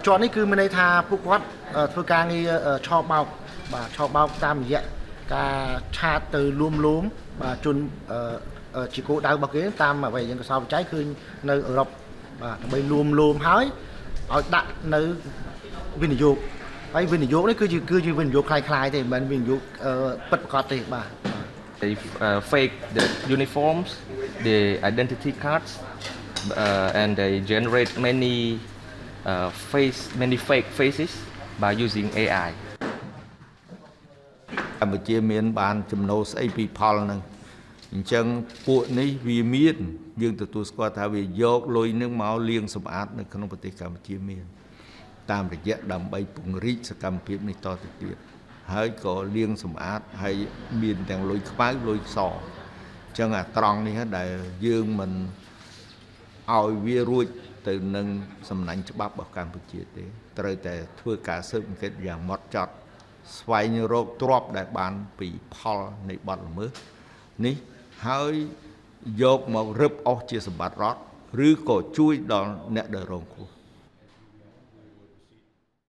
chọnនេះគឺមានន័យថាពួកគាត់ធ្វើការងារឆោបបោកបាទឆោបបោកតាមរយៈការឆាតទៅលួមបាទជន់ជាគោលដៅរបស់គេតាមអ្វីយើងកសោបច្ច័យឃើញនៅអឺរ៉ុបបាទដើម្បីលួមហើយឲ្យដាក់នៅវិនិយោគហើយវិនិយោគនេះគឺជាវិនិយោគคล้ายៗទេមិនមែនវិនិយោគពិតប្រាកដទេបាទ They fake the uniforms, the identity cards, and they generate many fake faces by using AI. កម្ពុជាមានបានចំណូលស្អីពីផលហ្នឹងអញ្ចឹងពួកនេះវាមានយើងទទួលស្គាល់ថាវាយកលុយនឹងមកលាងសម្អាតនៅក្នុងប្រទេសកម្ពុជាមានតាមរយៈដើម្បីពង្រីកសកម្មភាពនេះតទៅទៀតហើយក៏លាងសម្អាតហើយមានទាំងលុយខ្មៅលុយសអញ្ចឹងអាត្រង់នេះដែលយើងមិនឲ្យវារួចទៅនឹងសំណាញ់ច្បាប់របស់កម្ពុជាទេត្រូវតែធ្វើការស៊ើបអង្កេតយ៉ាងម៉ត់ចត់ស្វែងរកទ្រព្យដែលបានពីផលនៃបទល្មើសនេះហើយយកមករឹបអស់ជាសម្បត្តិរដ្ឋឬក៏ជួយដល់អ្នកដែលរងគ្រោះ